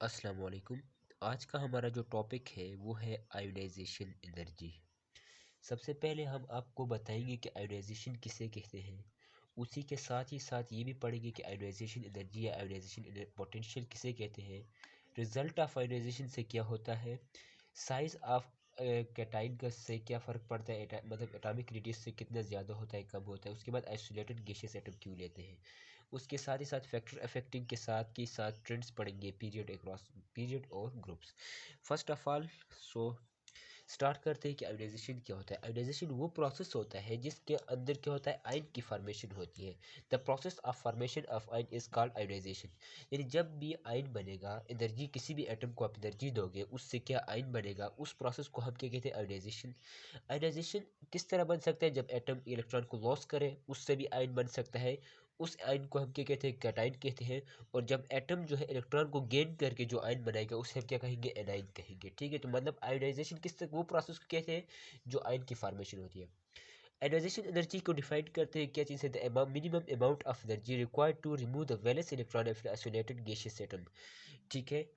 अस्सलाम वालेकुम। आज का हमारा जो टॉपिक है वो है आयोडाइजेशन एनर्जी। सबसे पहले हम आपको बताएंगे कि आयोडाइजेशन किसे कहते हैं। उसी के साथ ही साथ ये भी पढ़ेंगे कि आयोडाइजेशन एनर्जी या आयोडाइजेशन पोटेंशियल किसे कहते हैं। रिजल्ट ऑफ आयोडाइजेशन से क्या होता है। साइज ऑफ कैटाइन का से क्या फ़र्क पड़ता है, मतलब एटॉमिक रेडियस से कितना ज़्यादा होता है कम होता है। उसके बाद आइसोलेटेड गैसियस एटम क्यों लेते हैं। उसके साथ ही साथ फैक्टर अफेक्टिंग के साथ ट्रेंड्स पढ़ेंगे, पीरियड अक्रॉस पीरियड और groups. First of all so start करते हैं कि आयोडाइजेशन क्या होता है। आयोडाइजेशन वो प्रोसेस होता है जिसके अंदर क्या होता है, आयन की फॉर्मेशन होती है। The process of formation of ion is called ionization. यानी जब भी आयन बनेगा, एनर्जी किसी भी एटम को आप एनर्जी दोगे उससे क्या आयन बनेगा, उस प्रोसेस को हम क्या कहते हैं, आयोडाइजेशन। आयोडाइजेशन किस तरह बन सकता है, जब एटम इलेक्ट्रॉन को लॉस करे उससे भी आयन बन सकता है। उस आयन को हम क्या कहते हैं, कैटाइन कहते हैं। और जब एटम जो है इलेक्ट्रॉन को गेन करके जो आयन बनाएगा उसे हम क्या कहेंगे, एनाइन कहेंगे। ठीक है, तो मतलब आयोडाइजेशन किस तक वो प्रोसेस को कहते हैं जो आयन की फॉर्मेशन होती है। आयोडाइजेशन एनर्जी को डिफाइन करते हैं क्या चीज़ है, the minimum amount of energy required to remove the valence electron of isolated gaseous atom. ठीक है,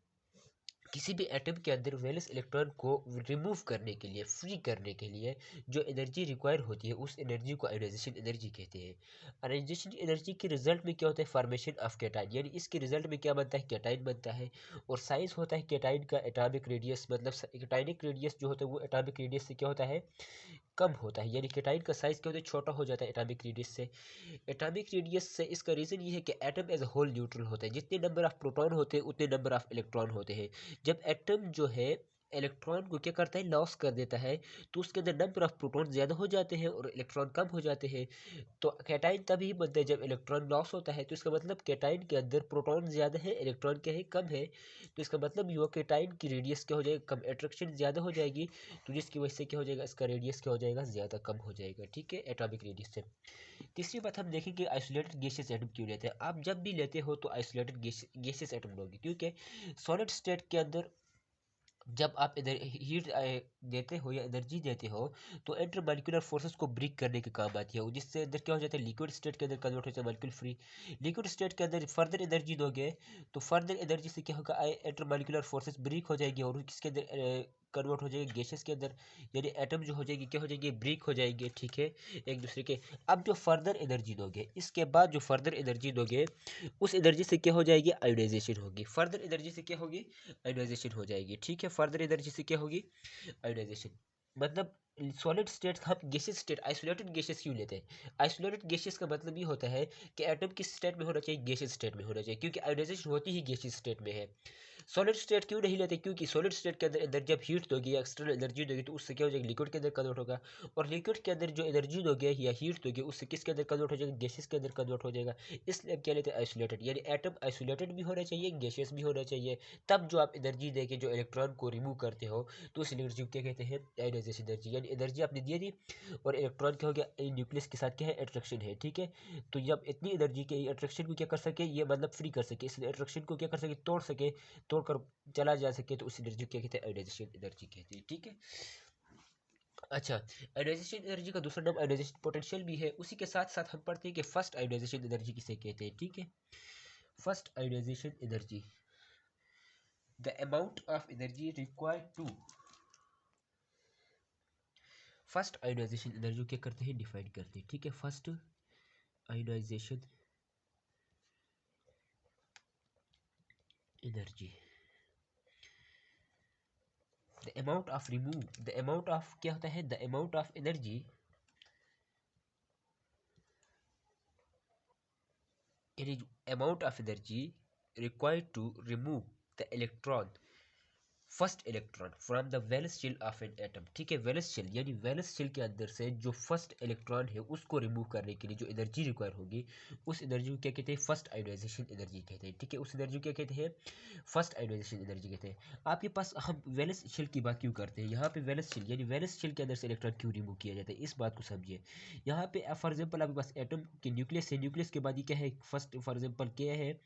किसी भी एटम के अंदर वैलेंस इलेक्ट्रॉन को रिमूव करने के लिए, फ्री करने के लिए जो एनर्जी रिक्वायर होती है उस एनर्जी को आयोडाइजेशन एनर्जी कहते हैं। आयोडाइजेशन एनर्जी के रिजल्ट में क्या होता है, फॉर्मेशन ऑफ कैटाइन, यानी इसके रिजल्ट में क्या बनता है, कैटाइन बनता है। और साइज होता है कैटाइन का एटॉमिक रेडियस, मतलब कैटाइनिक रेडियस जो होता है वो एटॉमिक रेडियस से क्या होता है, कम होता है। यानी कैटाइन का साइज क्या होता है, छोटा हो जाता है एटॉमिक रेडियस से। एटॉमिक रेडियस से इसका रीज़न ये है कि atom as a whole neutral होता है। जितने नंबर ऑफ प्रोटॉन होते हैं उतने नंबर ऑफ इलेक्ट्रॉन होते हैं। जब एटम जो है इलेक्ट्रॉन को क्या करता है, लॉस कर देता है, तो उसके अंदर नंबर ऑफ प्रोटॉन ज़्यादा हो जाते हैं और इलेक्ट्रॉन कम हो जाते हैं। तो कैटाइन तभी बनता है जब इलेक्ट्रॉन लॉस होता है। तो इसका मतलब कैटाइन के अंदर प्रोटॉन ज़्यादा है, इलेक्ट्रॉन क्या है, कम है। तो इसका मतलब ये हुआ कैटाइन की रेडियस क्या हो जाएगा, कम, अट्रैक्शन ज़्यादा हो जाएगी। तो जिसकी वजह से क्या हो जाएगा, इसका रेडियस क्या हो जाएगा, ज़्यादा कम हो जाएगा। ठीक है, एटॉमिक रेडियस से। तीसरी बात हम देखेंगे आइसोलेटेड गैसियस एटम क्यों लेते हैं। आप जब भी लेते हो तो आइसोलेटेड गैसियस एटम लोगे, क्योंकि सॉलिड स्टेट के अंदर जब आप इधर हीट देते हो या एनर्जी देते हो तो इंटर मॉलिक्यूलर फोर्सेस को ब्रेक करने के काम आती है, जिससे अंदर क्या हो जाता है, लिक्विड स्टेट के अंदर कन्वर्ट हो जाता है मॉलिक्यूल फ्री। लिक्विड स्टेट के अंदर फर्दर एनर्जी दोगे तो फर्दर एनर्जी से क्या होगा, इंटर मॉलिक्यूलर फोर्सेस ब्रेक हो जाएगी और किसके अंदर कन्वर्ट हो जाएगी, गैसेस के अंदर। यानी एटम जो हो जाएगी क्या हो जाएगी, ब्रेक हो जाएंगे। ठीक है, एक दूसरे के। अब जो फर्दर एनर्जी दोगे, इसके बाद जो फर्दर एनर्जी दोगे उस एनर्जी से क्या हो जाएगी, आयोडाइजेशन होगी। फर्दर एनर्जी से क्या होगी, आयोडाइजेशन हो जाएगी। ठीक है, फर्दर एनर्जी से क्या होगी, आयोडाइजेशन। मतलब सॉलिड स्टेट हम गैसेस स्टेट, आइसोलेटेड गैसेस क्यों लेते हैं। आइसोलेटेड गैसेस का मतलब ये होता है कि एटम किस स्टेट में होना चाहिए, गैसेस स्टेट में होना चाहिए, क्योंकि आयोडाइजेशन होती ही गैसेस स्टेट में है। सॉलिड स्टेट क्यों नहीं लेते, क्योंकि सॉलिड स्टेट के अंदर अंदर जब हीट दोगे या एक्सटर्नल एनर्जी दोगे तो उससे क्या हो जाएगा, लिक्विड के अंदर कन्वर्ट होगा। और लिक्विड के अंदर जो एनर्जी दोगे या हीट दोगे उससे किसके अंदर कन्वर्ट हो जाएगा, गैसेस के अंदर कन्वर्ट हो जाएगा। इसलिए अब क्या लेते हैं, आइसोलेटेड। यानी एटम आइसोलेटेड भी होना चाहिए, गैसेस भी होना चाहिए। तब जो आप एनर्जी देके जो इलेक्ट्रॉन को रिमूव करते हो तो उस एनर्जी को क्या कहते हैं, आयोडाइजेशन एनर्जी। यानी एनर्जी आपने दे दी और इलेक्ट्रॉन क्या हो गया, न्यूक्लियस के साथ क्या है, अट्रैक्शन है। ठीक है, तो जब इतनी एनर्जी के अट्रैक्शन को क्या कर सके, ये मतलब फ्री कर सके, इसलिए अट्रैक्शन को क्या कर सके, तोड़ सके, तोड़कर चला जा सके, तो उस एनर्जी को क्या कहते हैं, आयोडाइजेशन एनर्जी कहते हैं। ठीक है, अच्छा। आयोडाइजेशन एनर्जी का दूसरा नाम आयोडाइजेशन पोटेंशियल भी है। उसी के साथ साथ हम पढ़ते हैं कि फर्स्ट आयोडाइजेशन एनर्जी किसे कहते हैं। ठीक है, first ionization energy, the amount of energy required to, first ionization energy क्या करते हैं, डिफाइन करते हैं। ठीक है, first ionization energy, the amount of remove, the amount of क्या होता है, द अमाउंट ऑफ एनर्जी, यानी amount of energy required to remove the electron, first electron from the valence shell of an atom. ठीक है, valence shell यानी valence shell के अंदर से जो फर्स्ट इलेक्ट्रॉन है उसको रिमूव करने के लिए जो एनर्जी रिक्वायर होगी उस एनर्जी को क्या कहते हैं, फर्स्ट आयोडाइजेशन एनर्जी कहते हैं। ठीक है, उस एनर्जी को क्या कहते हैं, फर्स्ट आयोडाइजेशन एनर्जी कहते हैं। आपके पास हम वैलेंस शेल की बात क्यों करते हैं, यहाँ पे वैलेंस शेल यानी वैलेंस शेल के अंदर से इलेक्ट्रॉन क्यों रिमूव किया जाता है, इस बात को समझिए। यहाँ पे फॉर एग्जाम्पल आपके पास एटम के न्यूक्लियस है, न्यूक्लियस के बाद ये क्या है, फर्स्ट फॉर एग्जाम्पल के है,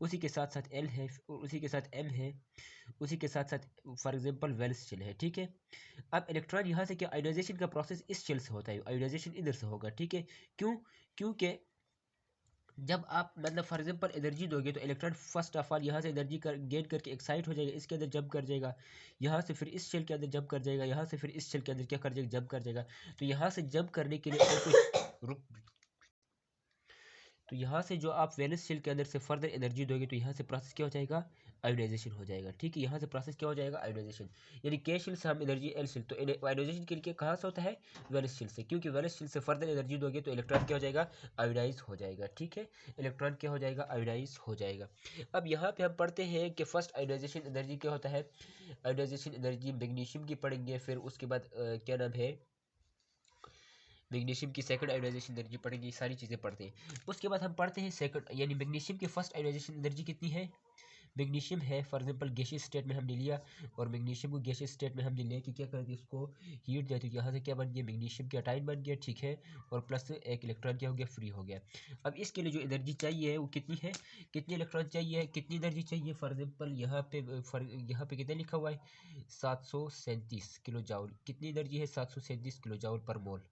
उसी के साथ साथ एल है, और उसी के साथ एम है, उसी के साथ साथ फॉर एग्जांपल वेल्स शेल है। ठीक है, अब इलेक्ट्रॉन यहाँ से क्या, आयोनाइजेशन का प्रोसेस इस शेल से होता है, आयोनाइजेशन इधर से होगा। ठीक है, क्यों, क्योंकि जब आप मतलब फॉर एग्जाम्पल एनर्जी दोगे तो इलेक्ट्रॉन फर्स्ट ऑफ ऑल यहाँ से एनर्जी गेन करके एक्साइट हो जाएगा, इसके अंदर जंप कर जाएगा, यहाँ से फिर इस शेल के अंदर जंप कर जाएगा, यहाँ से फिर इस शेल के अंदर क्या कर जाएगा, जंप कर जाएगा। तो यहाँ से जंप करने के लिए और कुछ रुक तो यहाँ से जो आप वैलेंस शेल के अंदर से फर्दर एनर्जी दोगे तो यहाँ से प्रोसेस क्या हो जाएगा, आयोनाइजेशन हो जाएगा। ठीक है, यहाँ से प्रोसेस क्या हो जाएगा, आयोनाइजेशन। यानी के शेल से हम एनर्जी एल शेल, तो आयोनाइजेशन के लिए कहाँ से होता है, वैलेंस शेल से, क्योंकि वैलेंस शेल से फर्दर एनर्जी दोगे तो इलेक्ट्रॉन क्या हो जाएगा, आयोनाइज हो जाएगा। ठीक है, इलेक्ट्रॉन क्या हो जाएगा, आयोनाइज हो जाएगा। अब यहाँ पे हम पढ़ते हैं कि फर्स्ट आयोनाइजेशन एनर्जी क्या होता है। आयोनाइजेशन एनर्जी मैग्नीशियम की पढ़ेंगे, फिर उसके बाद क्या नाम है, मैग्नीशियम की सेकंड आयोनाइजेशन एनर्जी पढ़ेंगे, सारी चीज़ें पढ़ते हैं। उसके बाद हम पढ़ते हैं सेकंड, यानी मैग्नीशियम की फर्स्ट आयोनाइजेशन एनर्जी कितनी है। मैग्नीशियम है फॉर एग्जांपल गैसियस स्टेट में हमने लिया, और मैग्नीशियम को गैसियस स्टेट में हमने लिया कि क्या कर दिया, उसको हीट देते, यहाँ से क्या बन गया, मैग्नीशियम का आयन बन गया। ठीक है, और प्लस एक इलेक्ट्रॉन क्या हो गया, फ्री हो गया। अब इसके लिए जो एनर्जी चाहिए वो कितनी है, कितने इलेक्ट्रॉन चाहिए, कितनी एनर्जी चाहिए। फॉर एग्जाम्पल यहाँ पे कितना लिखा हुआ है, 737 किलो जाउल। कितनी एनर्जी है, 737 किलो जाउल पर मोल।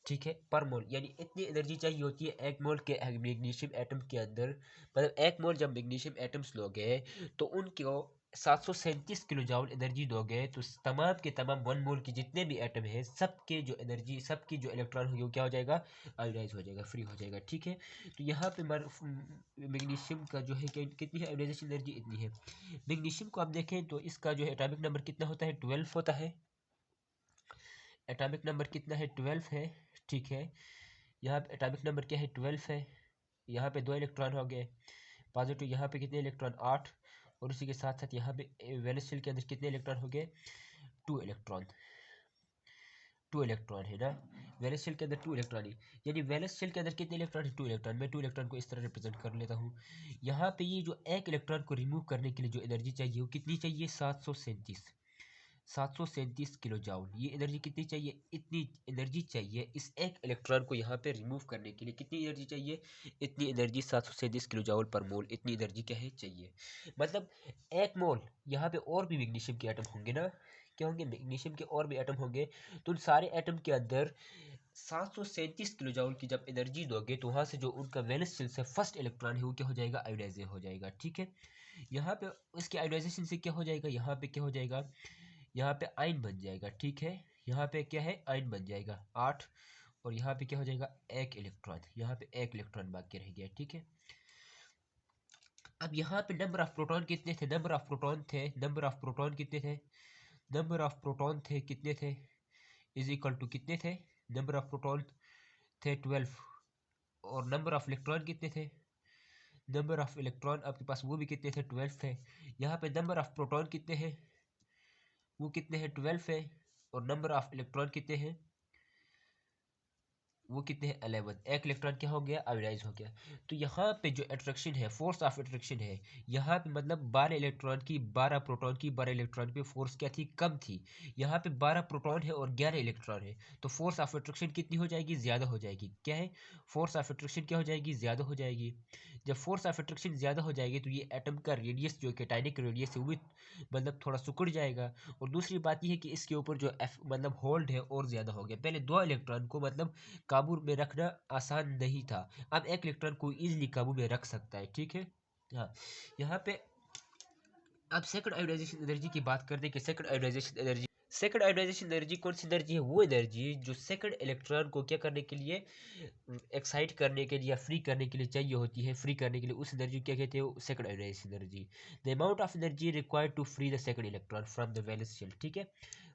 ठीक है, पर मोल, यानी इतनी एनर्जी चाहिए होती है एक मोल के मैग्नीशियम एटम के अंदर। मतलब एक मोल जब मैग्नीशियम एटम्स लोगे तो उनको 737 किलो जाउल एनर्जी दोगे, तो तमाम के तमाम वन मोल के जितने भी एटम है सबके जो एनर्जी, सबकी जो इलेक्ट्रॉन होगी वो क्या हो जाएगा, आयोनाइज हो जाएगा, फ्री हो जाएगा। ठीक है, तो यहाँ पे मैग्नीशियम का जो है कितनी है आयोनाइजेशन एनर्जी, इतनी है। मैग्नीशियम को आप देखें तो इसका जो है एटॉमिक नंबर कितना होता है, 12 होता है। एटॉमिक नंबर कितना है, 12 है। ठीक है, यहाँ पे एटॉमिक नंबर क्या है, 12 है। यहाँ पे 2 इलेक्ट्रॉन हो गए पॉजिटिव, यहाँ पे कितने इलेक्ट्रॉन, 8। और उसी के साथ साथ यहाँ पे वैलेंस शेल के अंदर कितने इलेक्ट्रॉन हो गए, 2 इलेक्ट्रॉन। 2 इलेक्ट्रॉन है ना, वैलेंस शेल के अंदर 2 इलेक्ट्रॉन है। यानी वैलेंस शेल के अंदर कितने इलेक्ट्रॉन है, 2 इलेक्ट्रॉन। मैं 2 इलेक्ट्रॉन को इस तरह रिप्रेजेंट कर लेता हूँ। यहाँ पे ये जो एक इलेक्ट्रॉन को रिमूव करने के लिए जो एनर्जी चाहिए वो कितनी चाहिए, 737 किलो जाउल। ये एनर्जी कितनी चाहिए, इतनी एनर्जी चाहिए इस एक इलेक्ट्रॉन को यहाँ पे रिमूव करने के लिए। कितनी एनर्जी चाहिए, इतनी एनर्जी, 737 किलो जाउल पर मोल, इतनी एनर्जी क्या है, चाहिए। मतलब एक मोल, यहाँ पे और भी मैग्नीशियम के एटम होंगे ना, क्या होंगे, मैग्नीशियम के और भी एटम होंगे, तो उन सारे एटम के अंदर 737 किलो जाउल की जब एनर्जी दोगे तो वहाँ से जो उनका वैलेंस शेल से फर्स्ट इलेक्ट्रॉन है वो क्या हो जाएगा, आयोनाइज हो जाएगा। ठीक है, यहाँ पे इसके आयोनाइजेशन से क्या हो जाएगा, यहाँ पे क्या हो जाएगा, यहाँ पे आयन बन जाएगा। ठीक है, यहाँ पे क्या है, आयन बन जाएगा 8। और यहाँ पे क्या हो जाएगा, एक इलेक्ट्रॉन, यहाँ पे एक इलेक्ट्रॉन बाकी रह गया। ठीक है, अब यहाँ पे नंबर ऑफ प्रोटॉन कितने थे, नंबर ऑफ प्रोटॉन थे, नंबर ऑफ प्रोटॉन कितने थे, नंबर ऑफ प्रोटॉन थे कितने थे, इज इक्वल टू कितने थे, नंबर ऑफ प्रोटॉन थे 12। और नंबर ऑफ इलेक्ट्रॉन कितने थे, नंबर ऑफ इलेक्ट्रॉन आपके पास वो भी कितने थे, 12 थे। यहाँ पे नंबर ऑफ प्रोटॉन कितने हैं, वो कितने हैं, 12 है। और नंबर ऑफ इलेक्ट्रॉन कितने हैं, वो कितने हैं, 11। एक इलेक्ट्रॉन क्या हो गया, आयोनाइज हो गया। तो यहाँ पे जो अट्रैक्शन है, फोर्स ऑफ अट्रैक्शन है, यहाँ पे मतलब 12 इलेक्ट्रॉन की 12 प्रोटॉन की 12 इलेक्ट्रॉन पे फोर्स क्या थी, कम थी। यहाँ पे 12 प्रोटॉन है और 11 इलेक्ट्रॉन है, तो फोर्स ऑफ अट्रैक्शन कितनी हो जाएगी, ज़्यादा हो जाएगी। क्या है, फोर्स ऑफ अट्रैक्शन क्या हो जाएगी, ज़्यादा हो जाएगी। जब फोर्स ऑफ अट्रैक्शन ज़्यादा हो जाएगी तो ये एटम का रेडियस जो कैटाइनिक रेडियस है वो भी मतलब थोड़ा सिकुड़ जाएगा। और दूसरी बात ये है कि इसके ऊपर जो मतलब होल्ड है और ज़्यादा हो गया। पहले 2 इलेक्ट्रॉन को मतलब काबू में रखना आसान नहीं था, अब एक इलेक्ट्रॉन को इजीली काबू में रख सकता है। ठीक है, हाँ, यहाँ पे अब सेकंड आयोनाइजेशन एनर्जी की बात करते हैं कि सेकंड आयोनाइजेशन एनर्जी कौन सी एनर्जी है, वो एनर्जी जो सेकंड इलेक्ट्रॉन को क्या करने के लिए, एक्साइट करने के लिए या फ्री करने के लिए चाहिए होती है। फ्री करने के लिए उस एनर्जी क्या कहते हैं, second ionization energy. The amount of energy required to free the second electron from the valence shell. ठीक है,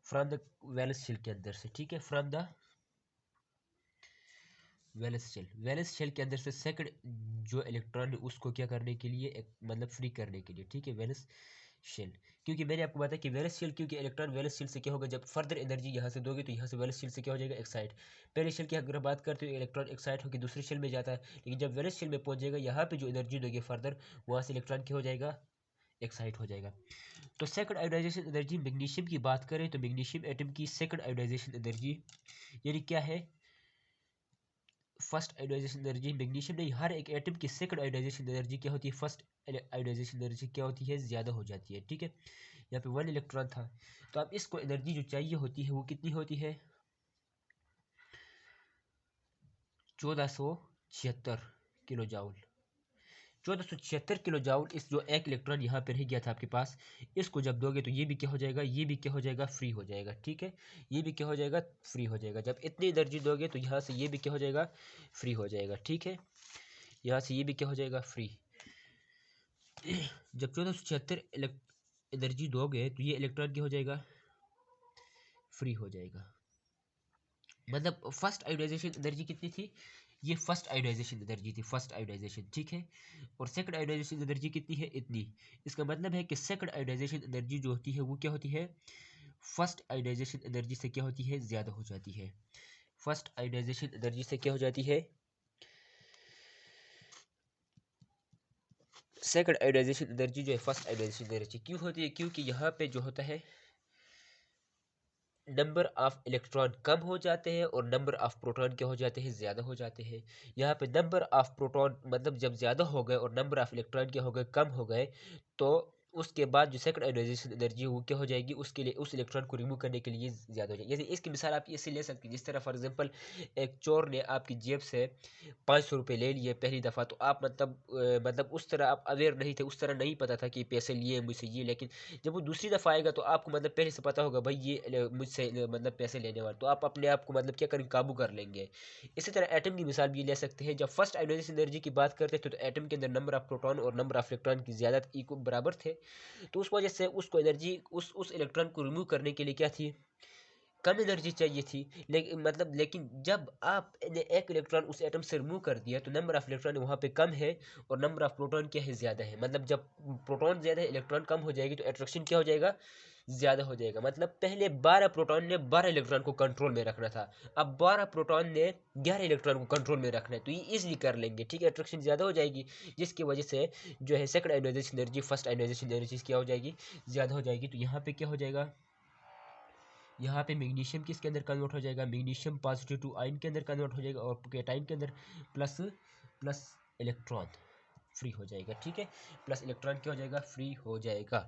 फ्रॉम द वैलेंस शेल के अंदर से, ठीक है, फ्रॉम द वैलेंस शेल के अंदर से सेकंड जो इलेक्ट्रॉन है उसको क्या करने के लिए, मतलब फ्री करने के लिए। ठीक है, वैलेंस शेल, क्योंकि मैंने आपको बताया कि वैलेंस शेल, क्योंकि इलेक्ट्रॉन वैलेंस शेल से क्या होगा, जब फर्दर एनर्जी यहाँ से दोगे तो यहाँ से वैलेंस शेल से क्या हो जाएगा, एक्साइट। पहले शेल की अगर बात करते हो इलेक्ट्रॉन एक्साइट होकर दूसरे शेल में जाता है, लेकिन जब वैलेंस शेल में पहुंच जाएगा यहाँ पे जो एनर्जी दोगे फर्दर, वहाँ से इलेक्ट्रॉन क्या हो जाएगा, एक्साइट हो जाएगा। तो सेकंड आयोनाइजेशन एनर्जी मैग्नीशियम की बात करें तो मैग्नीशियम एटम की सेकंड आयोनाइजेशन एनर्जी यानी क्या है, फर्स्ट आयोनाइजेशन एनर्जी मैग्नीशियम नहीं, हर एक एटम की सेकंड आयोनाइजेशन एनर्जी क्या होती है, फर्स्ट आयोनाइजेशन एनर्जी क्या होती है, ज़्यादा हो जाती है। ठीक है, यहाँ पे 1 इलेक्ट्रॉन था, तो अब इसको एनर्जी जो चाहिए होती है वो कितनी होती है, 1476 किलो जाउल। 1476 किलो जाउल इस जो एक इलेक्ट्रॉन यहाँ पे रह गया था आपके पास, इसको जब दोगे तो ये भी क्या हो जाएगा, ये भी क्या हो जाएगा, फ्री हो जाएगा। ठीक है, ये भी क्या हो जाएगा, फ्री हो जाएगा। जब इतनी एनर्जी दोगे तो यहाँ से ये भी क्या हो जाएगा, फ्री हो जाएगा। ठीक है, यहाँ से ये भी क्या हो जाएगा, फ्री। जब 1476 एनर्जी दोगे तो ये इलेक्ट्रॉन क्या हो जाएगा, फ्री हो जाएगा। मतलब फर्स्ट आयोडाइजेशन एनर्जी कितनी थी, ये फर्स्ट आयोडाइजेशन एनर्जी थी, फर्स्ट आयोडाइजेशन। ठीक है, और सेकंड आयोडाइजेशन एनर्जी कितनी है, इतनी। इसका मतलब है कि सेकंड आयोडाइजेशन एनर्जी जो होती है वो क्या होती है, फर्स्ट आयोडाइजेशन एनर्जी से क्या होती है, ज़्यादा हो जाती है। फर्स्ट आयोडाइजेशन एनर्जी से क्या हो जाती है, सेकंड आयोडाइजेशन एनर्जी जो है फर्स्ट आयोडाइजेशन एनर्जी क्यों होती है, क्योंकि यहाँ पे जो होता है नंबर ऑफ इलेक्ट्रॉन कम हो जाते हैं और नंबर ऑफ प्रोटॉन क्या हो जाते हैं, ज़्यादा हो जाते हैं। यहाँ पे नंबर ऑफ प्रोटॉन मतलब जब ज़्यादा हो गए और नंबर ऑफ इलेक्ट्रॉन क्या हो गए, कम हो गए, तो उसके बाद जो सेकंड आयोनाइजेशन एनर्जी वो क्या हो जाएगी, उसके लिए उस इलेक्ट्रॉन को रिमूव करने के लिए ज़्यादा हो जाएगी। जैसे इसकी मिसाल आप इससे ले सकते हैं, जिस तरह फॉर एग्जांपल एक चोर ने आपकी जेब से 500 रुपये ले लिए पहली दफ़ा, तो आप मतलब उस तरह आप अवेयर नहीं थे, उस तरह नहीं पता था कि पैसे लिए मुझसे ये। लेकिन जब वो दूसरी दफ़ा आएगा तो आपको मतलब पहले से पता होगा भाई ये मुझसे मतलब पैसे लेने वाला, तो आप अपने आप को मतलब क्या करेंगे, काबू कर लेंगे। इसी तरह एटम की मिसाल भी ले सकते हैं। जब फर्स्ट आयोनाइजेशन एनर्जी की बात करते थे तो एटम के अंदर नंबर ऑफ प्रोटॉन और नंबर ऑफ इलेक्ट्रॉन की ज़्यादा बराबर थे, तो उस वजह से उसको एनर्जी उस इलेक्ट्रॉन को रिमूव करने के लिए क्या थी, कम एनर्जी चाहिए थी। लेकिन जब आपने एक इलेक्ट्रॉन उस एटम से रिमूव कर दिया तो नंबर ऑफ इलेक्ट्रॉन वहाँ पे कम है और नंबर ऑफ प्रोटॉन क्या है, ज़्यादा है। मतलब जब प्रोटॉन ज़्यादा है, इलेक्ट्रॉन कम हो जाएगी, तो अट्रैक्शन क्या हो जाएगा, ज़्यादा हो जाएगा। मतलब पहले 12 प्रोटॉन ने 12 इलेक्ट्रॉन को कंट्रोल में रखना था, अब 12 प्रोटॉन ने 11 इलेक्ट्रॉन को कंट्रोल में रखना है, तो ये इजीली कर लेंगे। ठीक है, अट्रैक्शन ज़्यादा हो जाएगी, जिसकी वजह से जो है second ionization energy first ionization energy क्या हो जाएगी, ज़्यादा हो जाएगी। तो यहाँ पे क्या हो जाएगा, यहाँ पे मैग्नीशियम किसके अंदर कन्वर्ट हो जाएगा, मैग्नीशियम पॉजिटिव टू आयन के अंदर कन्वर्ट हो जाएगा और कैटाइन के अंदर प्लस प्लस इलेक्ट्रॉन फ्री हो जाएगा। ठीक है, प्लस इलेक्ट्रॉन क्या हो जाएगा, फ्री हो जाएगा।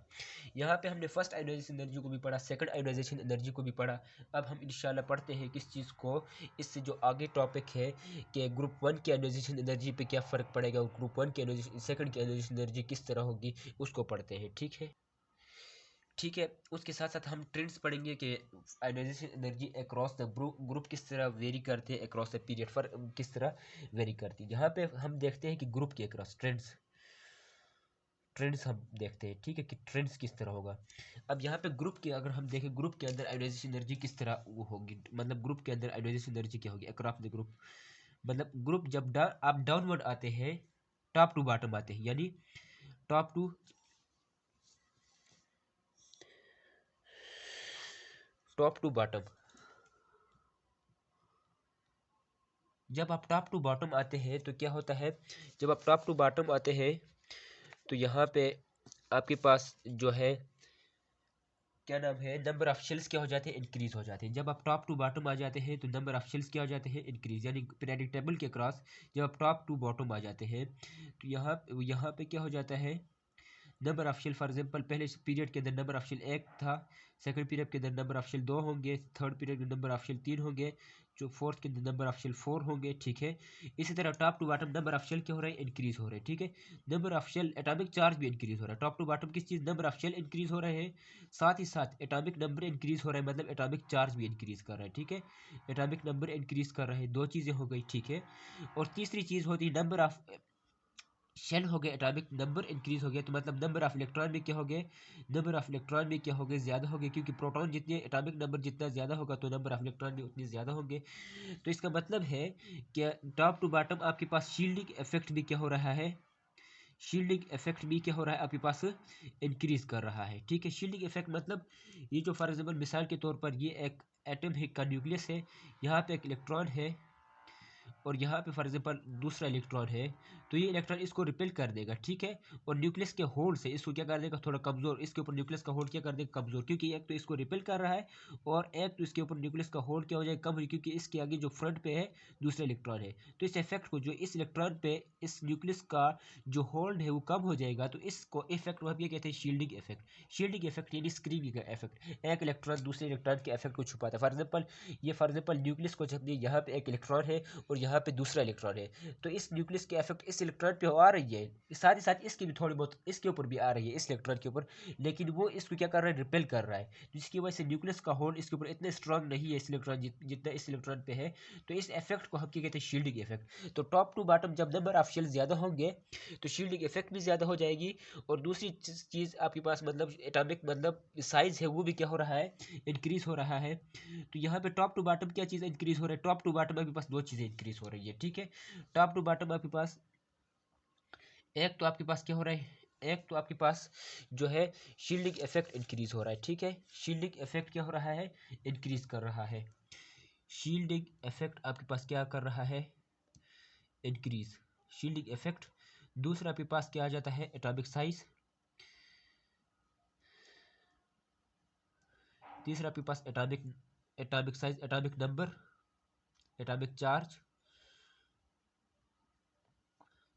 यहाँ पे हमने फर्स्ट आयोनाइजेशन एनर्जी को भी पढ़ा, सेकंड आयोनाइजेशन एनर्जी को भी पढ़ा। अब हम इंशाल्लाह पढ़ते हैं किस चीज़ को, इससे जो आगे टॉपिक है कि ग्रुप 1 की आयोनाइजेशन एनर्जी पे क्या फ़र्क पड़ेगा और ग्रुप 1 की आयोनाइजेशन सेकंड की आयोनाइजेशन एनर्जी किस तरह होगी, उसको पढ़ते हैं। ठीक है, ठीक है, उसके साथ साथ हम ट्रेंड्स पढ़ेंगे कि ionization energy across the group किस तरह वेरी करते हैं, अक्रॉस द पीरियड फॉर किस तरह वेरी करती है। यहाँ पे हम देखते हैं कि ग्रुप के अक्रॉस ट्रेंड्स ट्रेंड्स हम देखते हैं। ठीक है, कि ट्रेंड्स किस तरह होगा। अब यहाँ पे ग्रुप के अगर हम देखें, ग्रुप के अंदर आयोनाइजेशन एनर्जी किस तरह वो होगी, मतलब ग्रुप के अंदर आयोनाइजेशन एनर्जी क्या होगी अक्रॉस द ग्रुप। मतलब ग्रुप जब आप डाउनवर्ड आते हैं, टॉप टू बॉटम आते हैं, यानी टॉप टू बॉटम, जब आप टॉप टू बॉटम आते हैं तो क्या होता है, जब आप टॉप टू बॉटम आते हैं तो यहाँ पे आपके पास जो है क्या नाम है, नंबर ऑफ शेल्स क्या हो जाते हैं, इंक्रीज हो जाते हैं। जब आप टॉप टू बॉटम आ जाते हैं तो नंबर ऑफ शेल्स क्या हो जाते हैं, इंक्रीज। यानी पीरियोडिक टेबल के क्रॉस जब आप टॉप टू बॉटम आ जाते हैं तो यहाँ पे क्या हो जाता है, number of shell for example पहले पीरियड के अंदर नंबर ऑफ शेल 1 था, सेकंड पीरियड के अंदर नंबर ऑफ शेल 2 होंगे, थर्ड पीरियड में नंबर ऑफ शेल 3 होंगे, जो फोर्थ के अंदर नंबर ऑफ शेल 4 होंगे। ठीक है, इसी तरह top to bottom number of shell क्या हो रहा है, इंक्रीज हो रहे हैं। ठीक है, number of shell atomic charge भी इंक्रीज हो रहा है। टॉप टू बॉटम किस चीज़, नंबर ऑफ शेल इंक्रीज हो रहे हैं, साथ ही साथ एटॉमिक नंबर इंक्रीज हो रहा है, मतलब एटॉमिक चार्ज भी इंक्रीज कर रहा है। ठीक है, एटॉमिक नंबर इंक्रीज कर रहे हैं, दो चीज़ें हो गई। ठीक है, और तीसरी चीज़ होती है नंबर ऑफ शेल हो गए, एटॉमिक नंबर इंक्रीज हो गया, तो मतलब नंबर ऑफ इलेक्ट्रॉन भी क्या हो गए, नंबर ऑफ इलेक्ट्रॉन भी क्या हो गए, ज़्यादा हो गए, क्योंकि प्रोटॉन जितने एटॉमिक नंबर जितना ज़्यादा होगा तो नंबर ऑफ इलेक्ट्रॉन भी उतने ज़्यादा होंगे। तो इसका मतलब है कि टॉप टू बॉटम आपके पास शील्डिंग इफेक्ट भी क्या हो रहा है, शील्डिंग इफेक्ट भी क्या हो रहा है आपके पास, इंक्रीज कर रहा है। ठीक है, शील्डिंग इफेक्ट मतलब ये जो फॉर एग्जाम्पल मिसाल के तौर पर ये एक एटम है का न्यूक्लियस है, यहाँ पे एक इलेक्ट्रॉन है और यहाँ पे फॉर एग्जांपल दूसरा इलेक्ट्रॉन है, तो ये इलेक्ट्रॉन इसको रिपेल कर देगा। ठीक है, और न्यूक्लियस के होल्ड से इसको क्या कर देगा, थोड़ा कमजोर, इसके ऊपर न्यूक्लियस का होल्ड क्या कर देगा, कमजोर, क्योंकि एक तो इसको रिपेल कर रहा है और एक तो इसके ऊपर न्यूक्लियस का होल्ड क्या हो जाएगा, कम, क्योंकि इसके आगे जो फ्रंट पे है दूसरा इलेक्ट्रॉन है। तो इस इफेक्ट को, जो इस इलेक्ट्रॉन पे इस न्यूक्लियस का जो होल्ड है वो कम हो जाएगा, तो इसको इफेक्ट वह कहते हैं शील्डिंग इफेक्ट। शील्डिंग इफेक्ट यानी स्क्रीनिंग का इफेक्ट, एक इलेक्ट्रॉन दूसरे इलेक्ट्रॉन के इफेक्ट को छुपाता है। फॉर एग्जाम्पल ये फॉर एग्जाम्पल न्यूक्लियस को जब यहाँ पे एक इलेक्ट्रॉन है और यहाँ पे दूसरा इलेक्ट्रॉन है, तो इस न्यूक्लियस की इफेक्ट इस इलेक्ट्रॉन पे आ रही है, साथ ही साथ इसकी भी थोड़ी बहुत इसके ऊपर भी आ रही है, इस इलेक्ट्रॉन के ऊपर, लेकिन वो इसको क्या कर रहा है, रिपेल कर रहा है, जिसकी वजह से न्यूक्लियस का होल्ड इसके ऊपर इतना स्ट्रांग नहीं है इस इलेक्ट्रॉन जितना इस इलेक्ट्रॉन पे है। तो इस इफेक्ट को हम क्या कहते हैं, शील्डिंग इफेक्ट। तो टॉप टू बॉटम जब नंबर ऑफ शेल ज़्यादा होंगे तो शील्डिंग इफेक्ट भी ज़्यादा हो जाएगी, और दूसरी चीज़ आपके पास मतलब एटॉमिक मतलब साइज है वो भी क्या हो रहा है, इंक्रीज हो रहा है। तो यहाँ पे टॉप टू बॉटम क्या चीज़ इंक्रीज हो रहा है, टॉप टू बॉटम आपके पास दो चीज़ें इंक्रीज हो रही है, ठीक है। टॉप टू बॉटम आपके पास एक तो आपके पास क्या हो रहा है, एक तो आपके पास जो है शील्डिंग इफेक्ट इंक्रीज हो रहा है, ठीक है। शील्डिंग इफेक्ट क्या हो रहा है, इंक्रीज कर रहा है। शील्डिंग इफेक्ट आपके पास क्या कर रहा है, इंक्रीज शील्डिंग इफेक्ट। दूसरा आपके पास क्या आ जाता है, एटॉमिक साइज। तीसरा आपके पास atomic size, atomic number, atomic charge,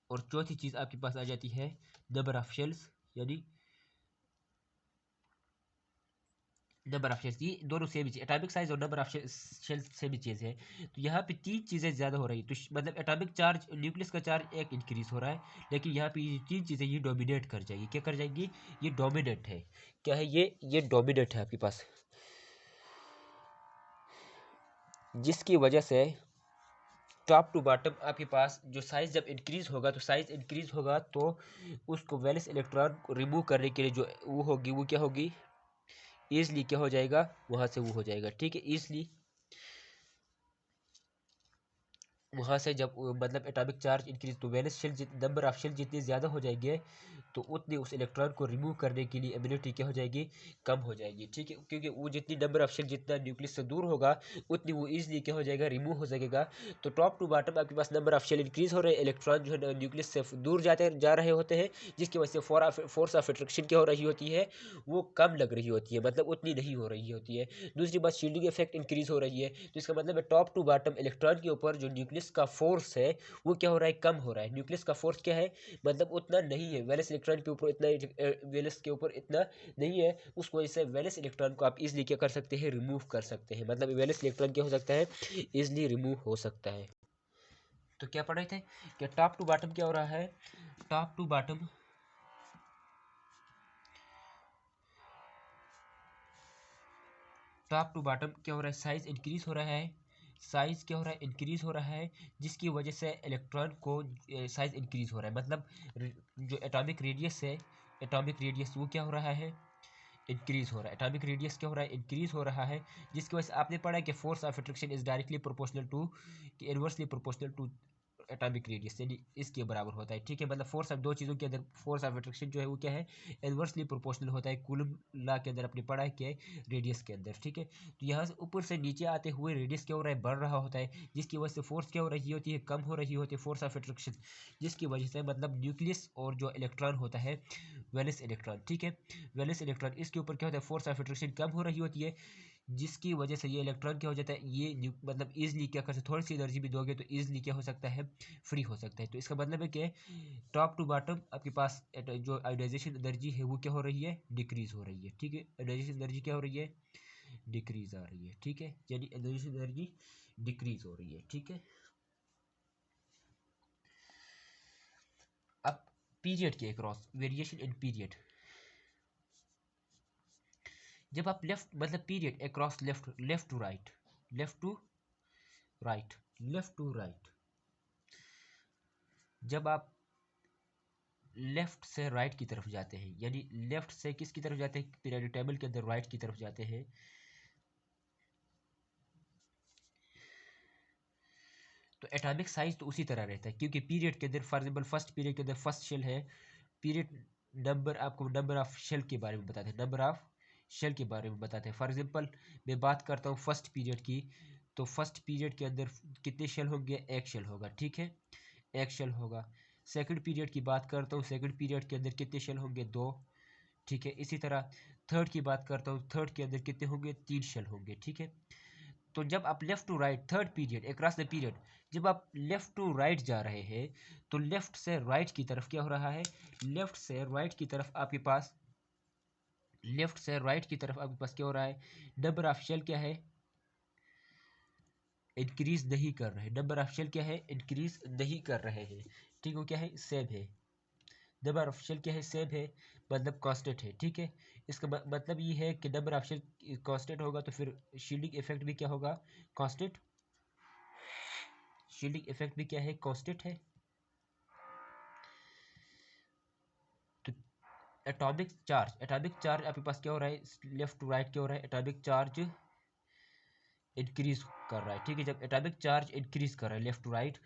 और चौथी चीज आपके पास आ जाती है नंबर ऑफ शेल्स, यानी नंबर ऑफ शेल्स। ये दोनों सेम ही, एटॉमिक साइज और नंबर ऑफ शेल्स सेम ही चीज है। तो यहाँ पे तीन चीजें ज्यादा हो रही है, तो मतलब एटॉमिक चार्ज, न्यूक्लियस का चार्ज एक इंक्रीज हो रहा है, लेकिन यहाँ पे ये तीन चीजें ये डोमिनेट कर जाएगी, क्या कर जाएंगी, ये डोमिनेट है। क्या है ये डोमिनेट है आपके पास, जिसकी वजह से टॉप टू बॉटम आपके पास जो साइज जब इंक्रीज होगा, तो साइज इंक्रीज होगा तो उसको वैलेंस इलेक्ट्रॉन को रिमूव करने के लिए जो वो होगी, वो क्या होगी, ईजिली क्या हो जाएगा, वहां से वो हो जाएगा, ठीक है। ईजिली वहाँ से जब मतलब एटॉमिक चार्ज इंक्रीज, तो valence shell number of shell जितनी ज़्यादा हो जाएंगे तो उतनी उस इलेक्ट्रॉन को रिमूव करने के लिए एबिलिटी क्या हो जाएगी, कम हो जाएगी, ठीक है। क्योंकि वो जितनी नंबर ऑफ शेल जितना न्यूक्लियस से दूर होगा उतनी वो इजीली क्या हो जाएगा, रिमूव हो सकेगा। तो टॉप टू बॉटम आपके पास नंबर ऑफ शेल इंक्रीज हो रहे हैं, इलेक्ट्रॉन जो है न्यूक्लियस से दूर जा रहे होते हैं, जिसकी वजह से फोर्स ऑफ अट्रैक्शन क्या हो रही होती है, वो कम लग रही होती है, मतलब उतनी नहीं हो रही होती है। दूसरी बात, शील्डिंग इफेक्ट इंक्रीज हो रही है, तो इसका मतलब है टॉप टू बॉटम इलेक्ट्रॉन के ऊपर जो न्यूक्लियस का फोर्स है वो क्या हो रहा है, कम हो रहा है। न्यूक्लियस का फोर्स क्या है, मतलब उतना नहीं है, वैलेंस इलेक्ट्रॉन के ऊपर इतना, वैलेंस के ऊपर इतना नहीं है। उस वजह से वैलेंस इलेक्ट्रॉन को आप इजीली क्या कर सकते हैं, रिमूव कर सकते हैं, मतलब वैलेंस इलेक्ट्रॉन क्या हो सकता है, इजीली रिमूव हो सकता है। तो क्या पढ़ रहे थे कि टॉप टू बॉटम क्या हो रहा है, top to bottom top to bottom क्या हो रहा है, साइज इंक्रीज हो रहा है, साइज क्या हो रहा है, इंक्रीज हो रहा है, जिसकी वजह से इलेक्ट्रॉन को साइज इंक्रीज हो रहा है, मतलब जो एटॉमिक रेडियस है, एटॉमिक रेडियस वो क्या हो रहा है, इंक्रीज हो रहा है। एटॉमिक रेडियस क्या हो रहा है, इंक्रीज हो रहा है, जिसकी वजह से आपने पढ़ा है कि force of attraction is directly proportional to, inversely proportional to atomic radius, यानी इसके बराबर होता है, ठीक है। मतलब फोर्स ऑफ दो चीज़ों के अंदर फोर्स ऑफ अट्रैक्शन जो है वो क्या है, इनवर्सली प्रोपोर्शनल होता है, कूलम लॉ के अंदर अपने पढ़ा है क्या है, रेडियस के अंदर, ठीक है। तो यहाँ से ऊपर से नीचे आते हुए रेडियस क्या हो रहा है, बढ़ रहा होता है, जिसकी वजह से फोर्स क्या हो रही होती है, कम हो रही होती है, फोर्स ऑफ अट्रैक्शन, जिसकी वजह से मतलब न्यूक्लियस और जो इलेक्ट्रॉन होता है, वैलेंस इलेक्ट्रॉन, ठीक है, वैलेंस इलेक्ट्रॉन, इसके ऊपर क्या होता है, फोर्स ऑफ अट्रैक्शन कम हो रही होती है, जिसकी वजह से ये इलेक्ट्रॉन क्या हो जाता है, ये मतलब इजीली क्या कर सकते, थोड़ी सी एनर्जी भी दोगे तो इजीली क्या हो सकता है, फ्री हो सकता है। तो इसका मतलब है कि टॉप टू बॉटम आपके पास जो आयोनाइजेशन एनर्जी है वो क्या हो रही है, डिक्रीज हो रही है, ठीक है। आयोनाइजेशन एनर्जी क्या हो रही है, डिक्रीज आ रही है, ठीक है, यानी आयोनाइजेशन एनर्जी डिक्रीज हो रही है, ठीक है। अब पीरियड के अक्रॉस वेरिएशन इन पीरियड, जब आप लेफ्ट मतलब period across left to right, left to right, left to right, जब आप लेफ्ट से राइट की तरफ जाते हैं, यानी लेफ्ट से किसकी तरफ जाते हैं, पीरियोडिक टेबल के अंदर राइट की तरफ जाते हैं, तो एटॉमिक साइज तो उसी तरह रहता है, क्योंकि पीरियड के अंदर फॉर एग्जाम्पल फर्स्ट पीरियड के अंदर फर्स्ट शेल है, पीरियड नंबर आपको नंबर ऑफ शेल के बारे में बताते हैं, नंबर ऑफ शेल के बारे में बताते हैं। फॉर एग्जाम्पल मैं बात करता हूँ फर्स्ट पीरियड की, तो फर्स्ट पीरियड के अंदर कितने शेल होंगे, एक शेल होगा, ठीक है, एक शेल होगा। सेकंड पीरियड की बात करता हूँ, सेकंड पीरियड के अंदर कितने शेल होंगे, दो, ठीक है। इसी तरह थर्ड की बात करता हूँ, थर्ड के अंदर कितने होंगे, तीन शेल होंगे, ठीक है। तो जब आप left to right third period across the period, जब आप लेफ्ट टू राइट जा रहे हैं तो लेफ्ट से राइट की तरफ क्या हो रहा है, लेफ्ट से राइट की तरफ आपके पास, लेफ्ट से राइट की तरफ आपके पास क्या हो रहा है, नंबर ऑफ शेल क्या है, इंक्रीज नहीं कर रहे, नंबर ऑफ शेल क्या है, इंक्रीज नहीं कर रहे हैं, ठीक है, क्या है, सेम है, नंबर ऑफ शेल क्या है, सेम है, मतलब कांस्टेंट है, ठीक है। इसका मतलब ये है कि नंबर ऑफ शेल कांस्टेंट होगा तो फिर शील्डिंग इफेक्ट भी क्या होगा, कांस्टेंट, शील्डिंग इफेक्ट भी क्या है, कांस्टेंट है। तो एटॉमिक चार्ज आपके पास क्या हो रहा है, लेफ्ट टू राइट क्या हो रहा है, एटॉमिक चार्ज इंक्रीज कर रहा है, ठीक है। जब एटॉमिक चार्ज इंक्रीज कर रहा है लेफ्ट टू राइट,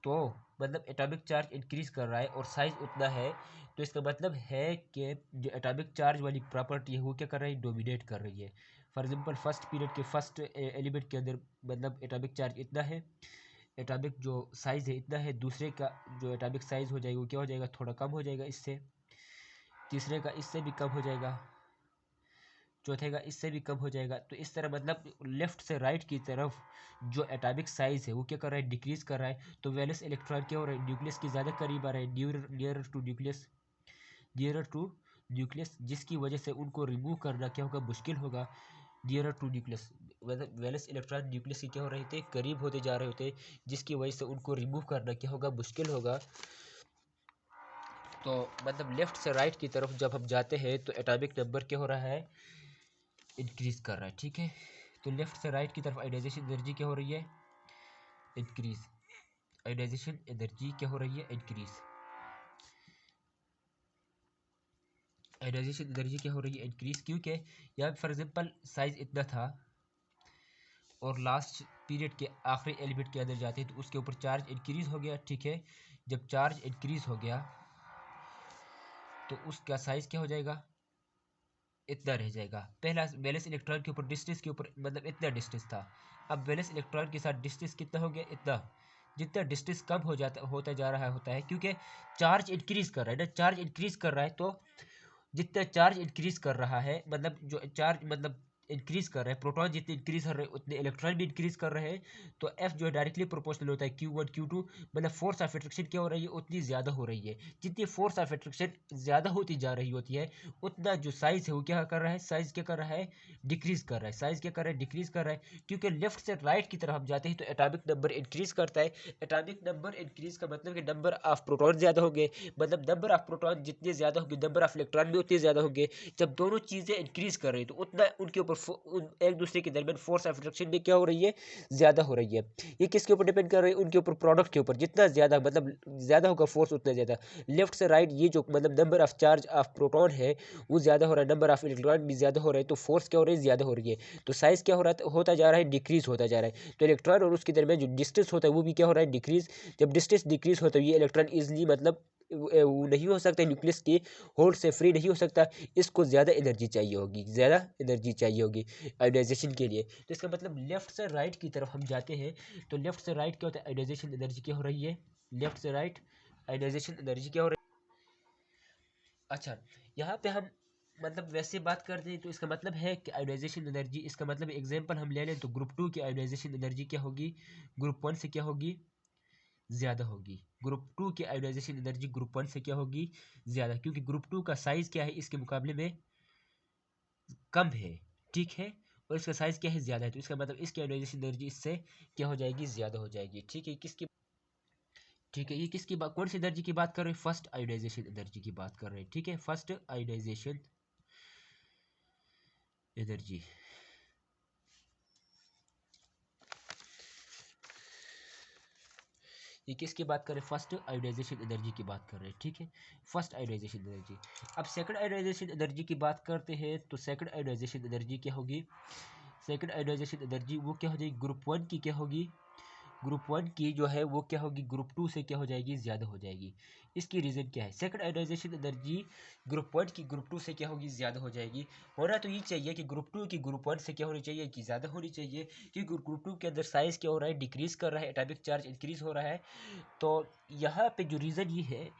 तो मतलब एटॉमिक चार्ज इंक्रीज कर रहा है और साइज उतना है, तो इसका मतलब है कि जो एटॉमिक चार्ज वाली प्रॉपर्टी है वो क्या कर रही है, डोमिनेट कर रही है। फॉर एग्जांपल फर्स्ट पीरियड के फर्स्ट एलिमेंट के अंदर मतलब एटॉमिक चार्ज इतना है, एटॉमिक जो साइज है इतना है, दूसरे का जो एटॉमिक साइज हो जाएगा वो क्या हो जाएगा, थोड़ा कम हो जाएगा इससे, तीसरे का इससे भी कम हो जाएगा, चौथे का इससे भी कम हो जाएगा। तो इस तरह मतलब लेफ्ट से राइट की तरफ जो एटॉमिक साइज है वो क्या कर रहा है, डिक्रीज कर रहा है। तो वैलेंस इलेक्ट्रॉन क्या हो रहा है, न्यूक्लियस के ज़्यादा करीब आ रहा है, nearer to nucleus, nearer to nucleus, जिसकी वजह से उनको रिमूव करना क्या होगा, मुश्किल होगा। नियरर टू न्यूक्लियस मतलब वैलेंस इलेक्ट्रॉन न्यूक्लियस के क्या हो रहे थे, करीब होते जा रहे होते, जिसकी वजह से उनको रिमूव करना क्या होगा, मुश्किल होगा। तो मतलब लेफ्ट से राइट की तरफ जब हम जाते हैं तो एटॉमिक नंबर क्या हो रहा है, इंक्रीज कर रहा है, ठीक है। तो लेफ्ट से राइट की तरफ आयोनाइजेशन एनर्जी क्या हो रही है, इंक्रीज, आयोनाइजेशन एनर्जी क्या हो रही है, इंक्रीज, आयोनाइजेशन एनर्जी क्या हो रही है, इंक्रीज, क्योंकि यहाँ फॉर एग्जांपल साइज इतना था और लास्ट पीरियड के आखिरी एलिमेंट के अंदर जाते हैं तो उसके ऊपर चार्ज इंक्रीज हो गया, ठीक है। जब चार्ज इंक्रीज हो गया तो उसका साइज क्या हो जाएगा, इतना रह जाएगा। पहला वैलेंस इलेक्ट्रॉन के ऊपर डिस्टेंस के ऊपर मतलब इतना डिस्टेंस था, अब वैलेंस इलेक्ट्रॉन के साथ डिस्टेंस कितना हो गया, इतना। जितना डिस्टेंस कम हो जाता होता जा रहा होता है, क्योंकि चार्ज इंक्रीज कर रहा है ना, चार्ज इंक्रीज कर रहा है, तो जितना चार्ज इंक्रीज कर रहा है मतलब जो चार्ज मतलब इंक्रीज कर रहा है, प्रोटॉन जितने इंक्रीज कर रहे हैं उतने इलेक्ट्रॉन भी इंक्रीज कर रहे हैं। तो एफ जो है डायरेक्टली प्रोपोर्शनल होता है Q1 Q2, मतलब फोर्स ऑफ अट्रैक्शन क्या हो रही है, उतनी ज़्यादा हो रही है। जितनी फोर्स ऑफ अट्रैक्शन ज़्यादा होती जा रही होती है उतना जो साइज है वो क्या कर रहा है, साइज क्या कर रहा है, डिक्रीज कर रहा है, साइज क्या कर रहा है, डिक्रीज कर रहा है। क्योंकि लेफ्ट से राइट की तरफ हम जाते हैं तो एटॉमिक नंबर इंक्रीज करता है, एटॉमिक नंबर इंक्रीज का मतलब कि नंबर ऑफ प्रोटॉन ज़्यादा होंगे, मतलब नंबर ऑफ प्रोटॉन जितने ज़्यादा होंगे नंबर ऑफ इलेक्ट्रॉन भी उतने ज़्यादा होंगे। जब दोनों चीज़ें इंक्रीज कर रही है तो उतना उनके ऊपर एक दूसरे के दरमियान फोर्स ऑफ अट्रैक्शन भी क्या हो रही है, ज़्यादा हो रही है। ये किसके ऊपर डिपेंड कर रही है, उनके ऊपर, प्रोडक्ट के ऊपर। जितना ज़्यादा मतलब ज़्यादा होगा फोर्स उतना ज़्यादा लेफ्ट से राइट, ये जो मतलब number of charge of proton है वो ज़्यादा हो रहा है, नंबर ऑफ इलेक्ट्रॉन भी ज़्यादा हो रहा है, तो फोर्स क्या हो रही है, ज़्यादा हो रही है। तो साइज़ क्या हो रहा है, होता जा रहा है, डिक्रीज होता जा रहा है। तो इलेक्ट्रॉन और उसके दरमियान जो डिस्टेंस होता है वो भी क्या हो रहा है, डिक्रीज। जब डिस्टेंस डिक्रीज होता है ये इलेक्ट्रॉन इजिली मतलब वो नहीं हो सकता, न्यूक्लियस के होल्ड से फ्री नहीं हो सकता, इसको ज़्यादा एनर्जी चाहिए होगी, ज़्यादा एनर्जी चाहिए होगी आयोनाइजेशन के लिए। तो इसका मतलब लेफ्ट से राइट की तरफ हम जाते हैं तो लेफ्ट से राइट क्या होता है, आयोनाइजेशन एनर्जी क्या हो रही है, लेफ्ट से राइट आयोनाइजेशन एनर्जी क्या हो रही है। अच्छा, यहाँ पे हम मतलब वैसे बात करते हैं तो इसका मतलब है कि आयोनाइजेशन एनर्जी, इसका मतलब एग्जांपल हम ले लें तो ग्रुप 2 की आयोनाइजेशन एनर्जी क्या होगी, ग्रुप 1 से क्या होगी, ज़्यादा होगी। ग्रुप 2 की आयोनाइजेशन एनर्जी ग्रुप 1 से क्या होगी, ज़्यादा, क्योंकि ग्रुप 2 का साइज़ क्या है इसके मुकाबले में कम है, ठीक है, और इसका साइज़ क्या है, ज़्यादा है। तो इसका मतलब इसकी आयोनाइजेशन एनर्जी इससे क्या हो जाएगी, ज़्यादा हो जाएगी, ठीक है। किसकी, ठीक है, ये किसकी बात, कौन सी एनर्जी की बात कर रहे हैं, फर्स्ट आयोनाइजेशन एनर्जी की बात कर रहे हैं, ठीक है, फर्स्ट आयोनाइजेशन एनर्जी। ये किसकी बात कर रहे हैं, फर्स्ट आयोनाइजेशन एनर्जी की बात कर रहे हैं, ठीक है, फर्स्ट आयोनाइजेशन एनर्जी। अब सेकंड आयोनाइजेशन एनर्जी की बात करते हैं तो सेकंड आयोनाइजेशन एनर्जी क्या होगी, सेकंड आयोनाइजेशन एनर्जी वो क्या हो जाएगी, ग्रुप 1 की क्या होगी, ग्रुप 1 की जो है वो क्या होगी, ग्रुप 2 से क्या हो जाएगी, ज़्यादा हो जाएगी। इसकी रीज़न क्या है, सेकंड आयोनाइजेशन एनर्जी ग्रुप 1 की ग्रुप 2 से क्या होगी, ज़्यादा हो जाएगी। होना तो ये चाहिए कि ग्रुप 2 की ग्रुप 1 से क्या होनी चाहिए, कि ज़्यादा होनी चाहिए, क्योंकि ग्रुप 2 के अंदर साइज़ क्या हो रहा है, डिक्रीज़ कर रहा है, एटॉमिक चार्ज इंक्रीज़ हो रहा है। तो यहाँ पे जो रीज़न ये है,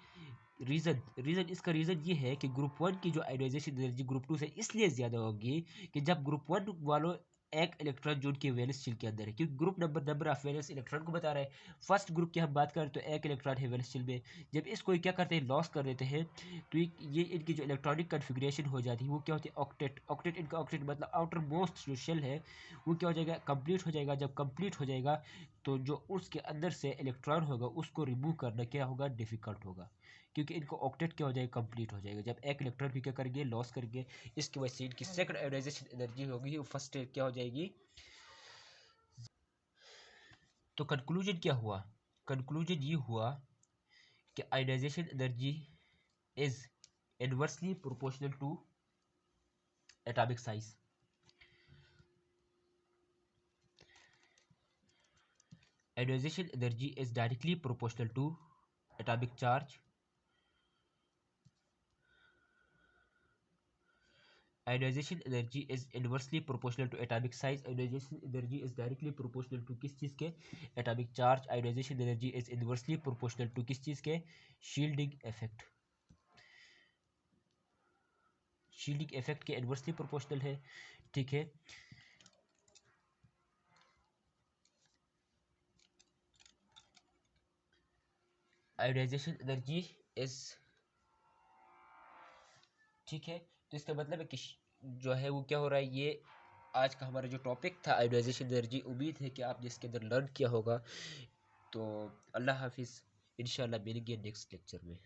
रीज़न इसका रीज़न ये है कि ग्रुप 1 की जो आयोनाइजेशन एनर्जी ग्रुप 2 से इसलिए ज़्यादा होगी कि जब ग्रुप 1 वालों एक इलेक्ट्रॉन जो उनके वैलेंस शेल के अंदर है, क्योंकि group number of valence electron को बता रहा है। फर्स्ट ग्रुप की हम बात करें तो एक इलेक्ट्रॉन है वैलेंस शेल में। जब इसको क्या करते हैं, लॉस कर देते हैं, तो ये इनकी जो इलेक्ट्रॉनिक कन्फिग्रेशन हो जाती है वो क्या होती है, ऑक्टेट। ऑक्टेट इनका ऑक्टेट मतलब आउटर मोस्ट जो शेल है वो क्या हो जाएगा, कंप्लीट हो जाएगा। जब कंप्लीट हो जाएगा तो जो उसके अंदर से इलेक्ट्रॉन होगा उसको रिमूव करना क्या होगा, डिफिकल्ट होगा, क्योंकि इनको ऑक्टेट क्या हो जाएगा, कंप्लीट हो जाएगा। जब एक इलेक्ट्रॉन भी क्या करेंगे, लॉस करेंगे, इसकी वजह से इनकी सेकंड आयोनाइजेशन एनर्जी होगी, वो फर्स्ट क्या हो जाएगी। तो कंक्लूजन क्या हुआ, कंक्लूजन ये हुआ कि ionization energy is inversely proportional to atomic size. Ionization energy is directly proportional to atomic charge. Ionization energy is inversely proportional to atomic size. Ionization energy is directly proportional to किस चीज़ के, atomic charge. Ionization energy is inversely proportional to किस चीज़ के, shielding effect. shielding effect के inversely proportional है, ठीक है। Ionization energy is, ठीक है। तो इसका मतलब है कि जो है वो क्या हो रहा है, ये आज का हमारा जो टॉपिक था आयोनाइजेशन एनर्जी। उम्मीद है कि आपने इसके अंदर लर्न किया होगा। तो अल्लाह हाफिज़, इंशाल्लाह मिलेंगे नेक्स्ट लेक्चर में।